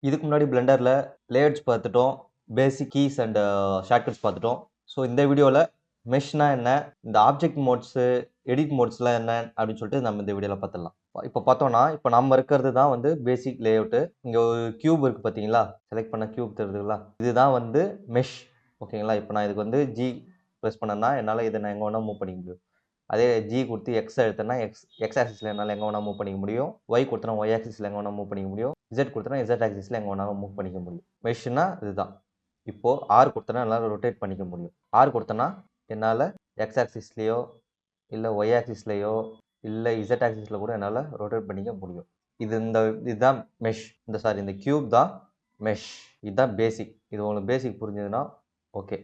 இதுக்கு முன்னாடி பிளெண்டர்ல லேயர்ஸ் பார்த்துட்டோம். பேசிக் கீஸ் அண்ட் ஷார்ட்கட்ஸ் பார்த்துட்டோம். ஸோ இந்த வீடியோல மெஷ்னா என்ன? இந்த ஆப்ஜெக்ட் மோட்ஸ், எடிட் மோட்ஸ்லாம் என்ன? அப்படின்னு சொல்லிட்டு நம்ம இந்த வீடியோல பார்த்துடலாம். இப்போ பார்த்தோம்னா, இப்போ நம்ம இருக்கிறது தான் வந்து பேசிக் லேஅவுட். இங்க ஒரு கியூப் இருக்கு பார்த்தீங்களா? செலக்ட் பண்ண கியூப் தெரியுதுங்களா? இதுதான் வந்து மெஷ். ஓகேங்களா? இப்போ நான் இதுக்கு வந்து ஜி பிரஸ் பண்ணேன்னா, என்னால இத நான் எங்க வேணா மூவ் பண்ணிக்க முடியும். அதே ஜி குடுத்து எக்ஸ் அழுத்தனா எக்ஸ் ஆக்சிஸ்ல என்னால எங்க வேணா மூவ் பண்ணிக்க முடியும். ஒய் குடுத்தனா ஒய் ஆக்சிஸ்ல எங்க வேணா மூவ் பண்ணிக்க முடியும். இசட் குடுத்தனா இசட் ஆக்சிஸ்ல எங்க வேணாலும் மூவ் பண்ணிக்க முடியும். மெஷ்னா இதுதான். இப்போ ஆர் குடுத்தனா என்னால ரொட்டேட் பண்ணிக்க முடியும். ஆர் குடுத்தனா என்னால எக்ஸ் ஆக்சிஸ்லயோ இல்ல ஒய் ஆக்சிஸ்லயோ இல்ல இசட் ஆக்சிஸ்ல கூட என்னால ரொட்டேட் பண்ணிக்க முடியும். இதுதான் மெஷ். இந்த கியூப் தான் மெஷ். இதுதான் பேசிக். இது உங்களுக்கு பேசிக் புரிஞ்சதுன்னா ஓகே.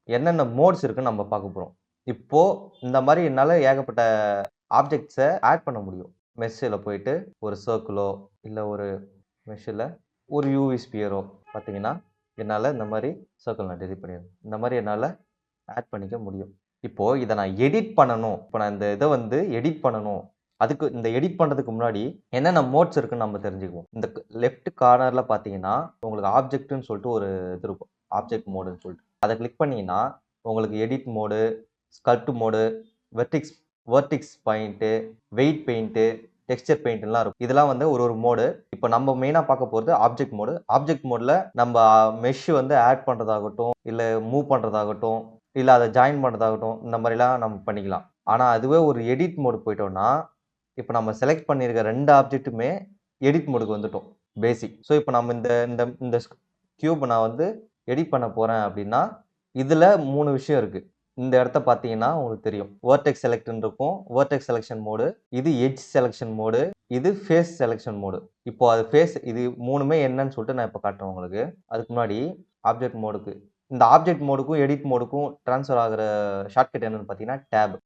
என்னென்ன மோட்ஸ் இருக்குன்னு நம்ம பார்க்க போறோம். இப்போ இந்த மாதிரி என்னால ஏகப்பட்ட ஆப்ஜெக்ட்ஸை ஆட் பண்ண முடியும். மெஷ்ஷில் போயிட்டு ஒரு சர்க்கிளோ இல்லை ஒரு மெஷ்ஷில் ஒரு யூவி ஸ்பியரோ பார்த்தீங்கன்னா என்னால் இந்த மாதிரி சர்க்கிள் நான் டெலிட் பண்ணிடுறேன். இந்த மாதிரி என்னால் ஆட் பண்ணிக்க முடியும். இப்போ இதை நான் எடிட் பண்ணணும். இப்போ நான் இந்த இதை வந்து எடிட் பண்ணணும். அதுக்கு இந்த எடிட் பண்ணுறதுக்கு முன்னாடி என்னென்ன மோட்ஸ் இருக்குன்னு நம்ம தெரிஞ்சுக்குவோம். இந்த லெஃப்ட் கார்னரில் பார்த்தீங்கன்னா உங்களுக்கு ஆப்ஜெக்ட்னு சொல்லிட்டு ஒரு இது இருக்கும். ஆப்ஜெக்ட் மோடுன்னு சொல்லிட்டு அதை கிளிக் பண்ணீங்கன்னா உங்களுக்கு edit mode, sculpt mode, vertex point, weight paint, texture பெயிண்ட்லாம் இருக்கும். இதெல்லாம் வந்து ஒரு மோடு. இப்போ நம்ம மெயினாக பார்க்க போகிறது ஆப்ஜெக்ட் மோடு. ஆப்ஜெக்ட் மோடில் நம்ம மெஷ் வந்து ஆட் பண்ணுறதாகட்டும், இல்லை மூவ் பண்ணுறதாகட்டும், இல்லை அதை ஜாயின் பண்ணுறதாகட்டும், இந்த மாதிரிலாம் நம்ம பண்ணிக்கலாம். ஆனால் அதுவே ஒரு எடிட் மோடு போயிட்டோம்னா, இப்போ நம்ம செலக்ட் பண்ணியிருக்க 2 ஆப்ஜெக்ட்டுமே எடிட் மோடுக்கு வந்துட்டோம். பேசிக். ஸோ இப்போ நம்ம இந்த இந்த இந்த கியூப் நான் வந்து எடிட் பண்ண போகிறேன் அப்படின்னா இதில் 3 விஷயம் இருக்குது. இந்த இடத்த பார்த்தீங்கன்னா உங்களுக்கு தெரியும். வெர்டெக்ஸ் செலக்ட்னு இருக்கும். Vertex selection mode. இது எட்ஜ் செலக்ஷன் மோடு. இது ஃபேஸ் செலக்ஷன் மோடு. இப்போ அது ஃபேஸ் இது 3மே என்னன்னு சொல்லிட்டு நான் இப்போ காட்டுறேன் உங்களுக்கு. அதுக்கு முன்னாடி ஆப்ஜெக்ட் மோடுக்கு இந்த ஆப்ஜெக்ட் மோடுக்கும் எடிட் மோடுக்கும் ட்ரான்ஸ்ஃபர் ஆகிற ஷார்ட்கட் என்னன்னு பார்த்தீங்கன்னா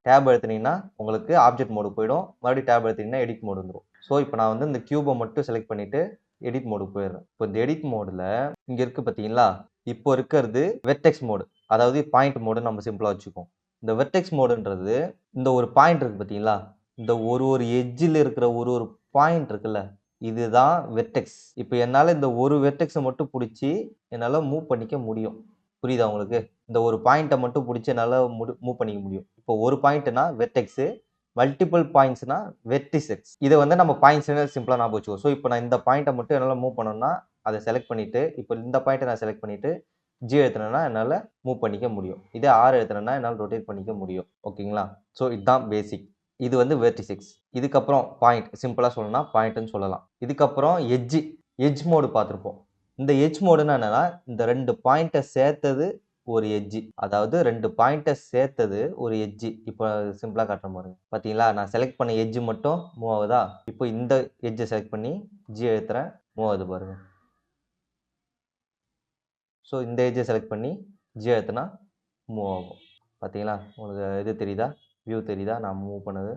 டேப் அழுத்தினீங்கன்னா உங்களுக்கு ஆப்ஜெக்ட் மோடு போயிடும். மறுபடியும் டேப் அழுத்தினீங்கன்னா எடிட் மோடு வந்துடும். ஸோ இப்போ நான் வந்து இந்த கியூபை மட்டும் செலக்ட் பண்ணிட்டு எடிட் மோடுக்கு போயிடுறேன். இப்போ இந்த எடிட் மோடில் இங்கே இருக்குது பார்த்தீங்களா? இப்போ இருக்கிறது வெர்டெக்ஸ் மோடு. அதாவது பாயிண்ட் மோடு நம்ம சிம்பிளா வச்சுக்கோம். இந்த வெர்டெக்ஸ் மோடுன்றது இந்த ஒரு பாயிண்ட் இருக்கு பார்த்தீங்களா? இந்த ஒரு எட்ஜில் இருக்கிற ஒரு பாயிண்ட் இருக்குல்ல, இதுதான் வெர்டெக்ஸ். இப்போ என்னால் இந்த ஒரு வெர்டெக்ஸை மட்டும் பிடிச்சி என்னால் மூவ் பண்ணிக்க முடியும். புரியுதா உங்களுக்கு? இந்த ஒரு பாயிண்ட்டை மட்டும் பிடிச்சி என்னால் மூவ் பண்ணிக்க முடியும். இப்போ ஒரு பாயிண்ட்னா வெர்டெக்ஸு, மல்டிபிள் பாயிண்ட்ஸ்னா வெர்டிசெக்ஸ். இதை வந்து நம்ம பாயிண்ட்ஸ்னு சிம்பிளா ஞாபகம் வச்சுக்கோ. ஸோ இப்போ நான் இந்த பாயிண்ட்டை மட்டும் என்னால் மூவ் பண்ணணும்னா அதை செலக்ட் பண்ணிட்டு இப்போ இந்த பாயிண்ட்டை நான் செலக்ட் பண்ணிட்டு ஜி எழுத்துனேன்னா என்னால் மூவ் பண்ணிக்க முடியும். இதே ஆர் எழுத்துனேன்னா என்னால் ரொட்டேட் பண்ணிக்க முடியும். ஓகேங்களா? ஸோ இதுதான் பேசிக். இது வந்து வெர்டிசெக்ஸ். இதுக்கப்புறம் பாயிண்ட் சிம்பிளாக சொல்லணும்னா பாயிண்ட்னு சொல்லலாம். இதுக்கப்புறம் எட்ஜ் மோடு பார்த்துருப்போம். இந்த எட்ஜ் மோடுன்னா என்னன்னா இந்த 2 பாயிண்ட்டை சேர்த்தது ஒரு எட்ஜி. அதாவது 2 பாயிண்ட்டை சேர்த்தது ஒரு எட்ஜி. இப்போ சிம்பிளாக காட்டுற பாருங்க. பார்த்தீங்களா? நான் செலக்ட் பண்ண எட்ஜ் மட்டும் மூவ் ஆகுதா? இப்போ இந்த எட்ஜை செலக்ட் பண்ணி ஜி எழுத்துறேன், மூவ் ஆகுது பாருங்க. ஸோ இந்த எட்ஜை செலக்ட் பண்ணி ஜி அழுத்தினா மூவ் ஆகும். பார்த்தீங்களா? உங்களுக்கு இது தெரியுதா? வியூ தெரியுதா? நான் மூவ் பண்ணது.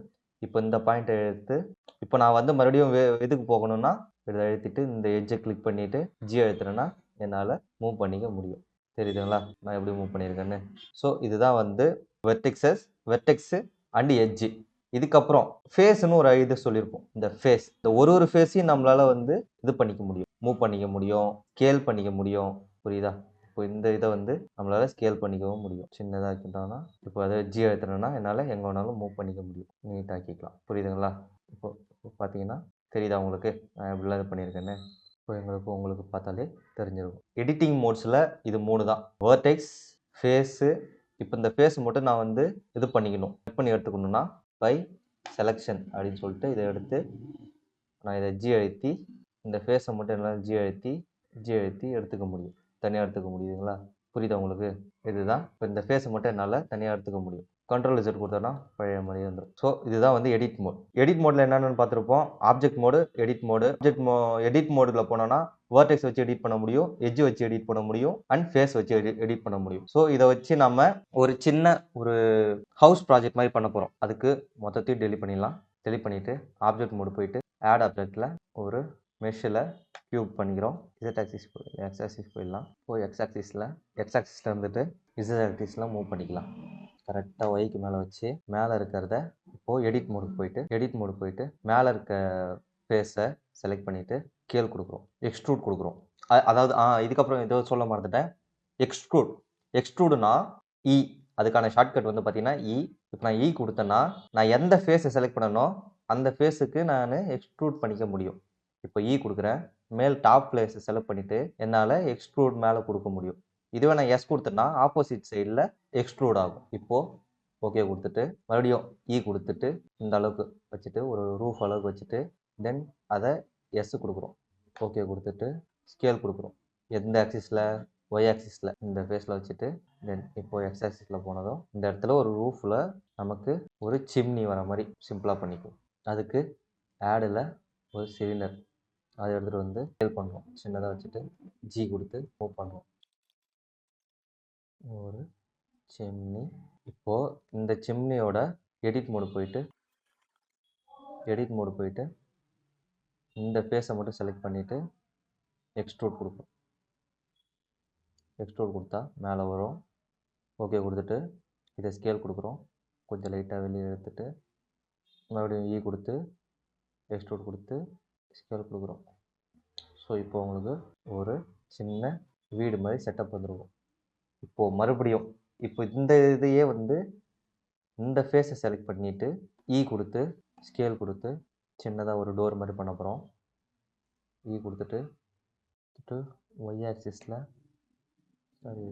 இப்போ இந்த பாயிண்ட்டை எடுத்து இப்போ நான் வந்து மறுபடியும் இதுக்கு போகணும்னா இதை அழுத்திட்டு இந்த எட்ஜை கிளிக் பண்ணிவிட்டு ஜி அழுத்துனேன்னா என்னால் மூவ் பண்ணிக்க முடியும். தெரியுதுங்களா? நான் எப்படி மூவ் பண்ணியிருக்கேன்னு. ஸோ இதுதான் வந்து வெர்டெக்ஸு அண்ட் எட்ஜு. இதுக்கப்புறம் ஃபேஸ்னு ஒரு இது சொல்லியிருப்போம். இந்த ஃபேஸ் இந்த ஒரு ஃபேஸையும் நம்மளால் வந்து இது பண்ணிக்க முடியும், மூவ் பண்ணிக்க முடியும், ஸ்கேல் பண்ணிக்க முடியும். புரியுதா? இப்போ இந்த இதை வந்து நம்மளால் ஸ்கேல் பண்ணிக்கவும் முடியும். சின்னதாக இருக்கிட்டோம்னா இப்போ அதை ஜி அழுத்தினேன்னா என்னால் எங்கே வேணாலும் மூவ் பண்ணிக்க முடியும். நீட்டாக்கிக்கலாம். புரியுதுங்களா? இப்போ பார்த்தீங்கன்னா தெரியுதா உங்களுக்கு நான் எப்படிலாம் இது பண்ணியிருக்கேன்னு? இப்போ உங்களுக்கு பார்த்தாலே தெரிஞ்சிருக்கும். எடிட்டிங் மோட்ஸில் இது 3 தான். Vertex, phase. இப்போ இந்த ஃபேஸ் மட்டும் நான் வந்து இது பண்ணிக்கணும். செட் பண்ணி எடுத்துக்கணும்னா பை செலெக்ஷன் அப்படின்னு சொல்லிட்டு இதை எடுத்து நான் இதை ஜி அழுத்தி இந்த ஃபேஸை மட்டும் என்னால் ஜி அழுத்தி எடுத்துக்க முடியும். தனியாக எடுத்துக்க முடியுதுங்களா? புரியுதா உங்களுக்கு? இதுதான் இப்போ இந்த ஃபேஸை மட்டும் என்னால் தனியாக எடுத்துக்க முடியும். கண்ட்ரோல் இசட் கொடுத்தோன்னா பழைய மாதிரி வந்துடும். ஸோ இதுதான் வந்து எடிட் மோட். எடிட் மோடில் என்னென்னு பார்த்துருப்போம். Object mode, edit mode. Edit மோடில் போனோன்னா வெர்டெக்ஸ் வச்சு எடிட் பண்ண முடியும், எட்ஜ் வச்சு எடிட் பண்ண முடியும், அண்ட் ஃபேஸ் வச்சு எடிட் பண்ண முடியும். ஸோ இதை வச்சு நம்ம ஒரு சின்ன ஒரு ஹவுஸ் ப்ராஜெக்ட் மாதிரி பண்ண போகிறோம். அதுக்கு மொத்தத்தையும் டெலிட் பண்ணிடலாம். டெலிட் பண்ணிவிட்டு ஆப்ஜெக்ட் மோடு போயிட்டு ஆட் ஆப்ஜெக்டில் ஒரு மெஷ்ஷில் கியூப் பண்ணிக்கிறோம். இசட் ஆக்சிஸ் எக்ஸ் ஆக்சிஸ் போயிடலாம். போய் எக்ஸ் ஆக்சிஸில் இருந்துட்டு இசட் ஆக்சிஸில் மூவ் பண்ணிக்கலாம். கரெக்டாக ஒய்க்கு மேலே வச்சு மேலே இருக்கிறத இப்போது எடிட் மோடுக்கு போயிட்டு மேலே இருக்க ஃபேஸை செலக்ட் பண்ணிவிட்டு ஸ்கேல் கொடுக்குறோம், எக்ஸ்ட்ரூட் கொடுக்குறோம். அதாவது இதுக்கப்புறம் ஏதோ சொல்ல மறந்துட்டேன். எக்ஸ்ட்ரூடுனா இ, அதுக்கான ஷார்ட்கட் வந்து பார்த்தீங்கன்னா இ. இப்போ நான் இ கொடுத்தேன்னா நான் எந்த ஃபேஸை செலக்ட் பண்ணனோ அந்த ஃபேஸுக்கு நான் எக்ஸ்ட்ரூட் பண்ணிக்க முடியும். இப்போ இ கொடுக்குறேன், மேல் டாப் பிளேஸை செலக்ட் பண்ணிவிட்டு என்னால் எக்ஸ்ட்ரூட் மேலே கொடுக்க முடியும். இதுவே நான் எஸ் கொடுத்தேன்னா ஆப்போசிட் சைடில் எக்ஸ்ட்ரூட் ஆகும். இப்போது ஓகே கொடுத்துட்டு மறுபடியும் இ கொடுத்துட்டு இந்த அளவுக்கு வச்சுட்டு ஒரு ரூஃப் அளவுக்கு வச்சுட்டு தென் அதை எஸ் கொடுக்குறோம். ஓகே கொடுத்துட்டு ஸ்கேல் கொடுக்குறோம். எந்த ஆக்சிஸில்? ஒய் ஆக்சிஸில் இந்த ஃபேஸில் வச்சுட்டு தென் இப்போது எக்ஸ் ஆக்சிஸில் போனதும் இந்த இடத்துல ஒரு ரூஃபில் நமக்கு ஒரு சிம்னி வர மாதிரி சிம்பிளாக பண்ணிக்கும். அதுக்கு ஆடில் ஒரு சிலிண்டர் அதை எடுத்துகிட்டு வந்து ஸ்கேல் பண்ணுறோம். சின்னதாக வச்சுட்டு ஜி கொடுத்து மூவ் பண்ணுறோம். ஒரு சிம்னி. இப்போது இந்த சிம்னியோட எடிட் மோடு போயிட்டு இந்த ஃபேஸை மட்டும் செலக்ட் பண்ணிவிட்டு எக்ஸ்ட்ரூட் கொடுப்போம். எக்ஸ்ட்ரூட் கொடுத்தா மேலே வரும். ஓகே கொடுத்துட்டு இதை ஸ்கேல் கொடுக்குறோம். கொஞ்சம் லைட்டாக வெளியே எடுத்துட்டு மறுபடியும் இ கொடுத்து எக்ஸ்ட்ரூட் கொடுத்து ஸ்கேல் கொடுக்குறோம். ஸோ இப்போ உங்களுக்கு ஒரு சின்ன வீடு மாதிரி செட்டப் வந்துருக்கும். இப்போது மறுபடியும் இப்போ இந்த இதையே வந்து இந்த ஃபேஸை செலக்ட் பண்ணிவிட்டு இ கொடுத்து ஸ்கேல் கொடுத்து சின்னதாக ஒரு டோர் மாதிரி பண்ண போகிறோம். இ கொடுத்துட்டு ஒய் ஆக்சிஸில் சாரி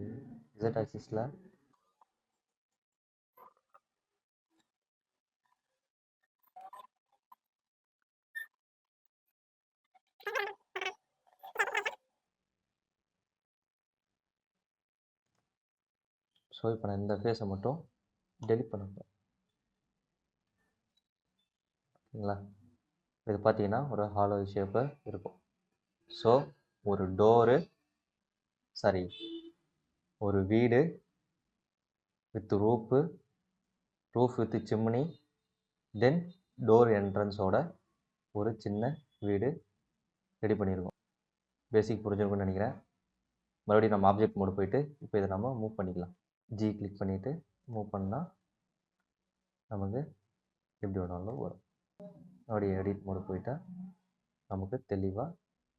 இசட் ஆக்சிஸில் ஸோ இப்போ நான் இந்த ஃபேஸை மட்டும் டெலிட் பண்ண போகிறேன். ஓகேங்களா? இது பார்த்தீங்கன்னா ஒரு ஹாலோ ஷேப்பு இருக்கும். ஸோ ஒரு டோரு ஒரு வீடு with roof with chimney then door என்ட்ரன்ஸோட ஒரு சின்ன வீடு ரெடி பண்ணியிருக்கோம். பேசிக் புரிஞ்சிருக்கும்னு நினைக்கிறேன். மறுபடியும் நம்ம ஆப்ஜெக்ட் மோடு போயிட்டு இப்போ இதை நம்ம மூவ் பண்ணிக்கலாம். ஜி கிளிக் பண்ணிவிட்டு மூவ் பண்ணால் நமக்கு எப்படி வேணாலும் வரும். மறுபடியும் எடிட் மோடு போயிட்டால் நமக்கு தெளிவாக.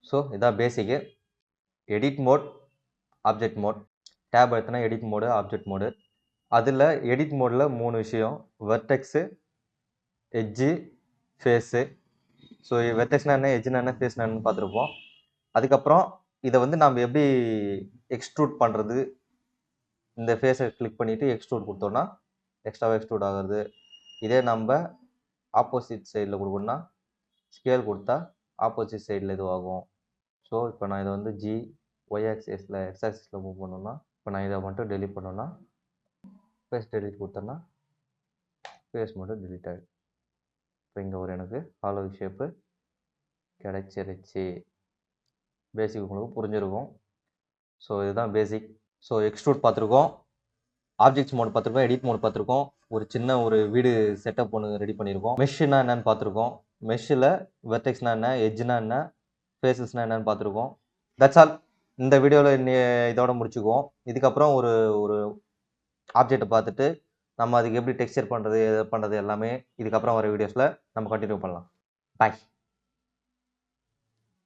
ஸோ இதான் basic. Edit mode, object mode. Tab எடுத்தனா எடிட் மோடு, ஆப்ஜெக்ட் மோடு. அதில் எடிட் மோடில் 3 விஷயம்: வெர்டெக்ஸு, எட்ஜு, ஃபேஸு. ஸோ வெர்டெக்ஸ்னா என்ன, எட்ஜுனா என்ன, ஃபேஸ்னா என்னன்னு பார்த்துருப்போம். அதுக்கப்புறம் இதை வந்து நம்ம எப்படி எக்ஸ்ட்ரூட் பண்ணுறது, இந்த ஃபேஸை கிளிக் பண்ணிவிட்டு எக்ஸ்ட்ரூட் கொடுத்தோன்னா எக்ஸ்ட்ராவாக எக்ஸ்ட்ரூட் ஆகிறது. இதே நம்ம ஆப்போசிட் சைடில் கொடுக்கணும்னா ஸ்கேல் கொடுத்தா ஆப்போசிட் சைடில் இதுவாகும். ஸோ இப்போ நான் இதை வந்து ஜி ஒய் ஆக்சிஸில் எக்ஸ் ஆக்சிஸில் மூவ் பண்ணோன்னா இப்போ நான் இதை மட்டும் டெலிட் பண்ணோன்னா ஃபேஸ் டெலிட் கொடுத்தேன்னா ஃபேஸ் மட்டும் டெலிட் ஆகிடும். இப்போ இங்கே ஒரு எனக்கு ஹாலோ ஷேப்பு கிடச்சிருச்சு. பேசிக் உங்களுக்கு புரிஞ்சிருக்கும். ஸோ இதுதான் பேசிக். ஸோ எக்ஸ்ட்ரூட் பார்த்துருக்கோம், ஆப்ஜெக்ட்ஸ் மோட் பார்த்துருக்கோம், எடிட் மோட் பார்த்துருக்கோம், ஒரு சின்ன ஒரு வீடு செட்டப் ஒன்று ரெடி பண்ணியிருக்கோம். மெஷ்னா என்னன்னு பார்த்துருக்கோம், மெஷ்ஷில் வெர்டெக்ஸ்னா என்ன, எட்ஜ்னா என்ன, ஃபேஸஸ்னா என்னன்னு பார்த்துருக்கோம். That's all. இந்த வீடியோவில் இதோட முடிச்சுக்குவோம். இதுக்கப்புறம் ஒரு ஒரு ஆப்ஜெக்டை பார்த்துட்டு நம்ம அதுக்கு எப்படி டெக்ஸ்சர் பண்ணுறது, எது பண்ணுறது எல்லாமே இதுக்கப்புறம் வர வீடியோஸில் நம்ம கண்டினியூ பண்ணலாம். பாய்.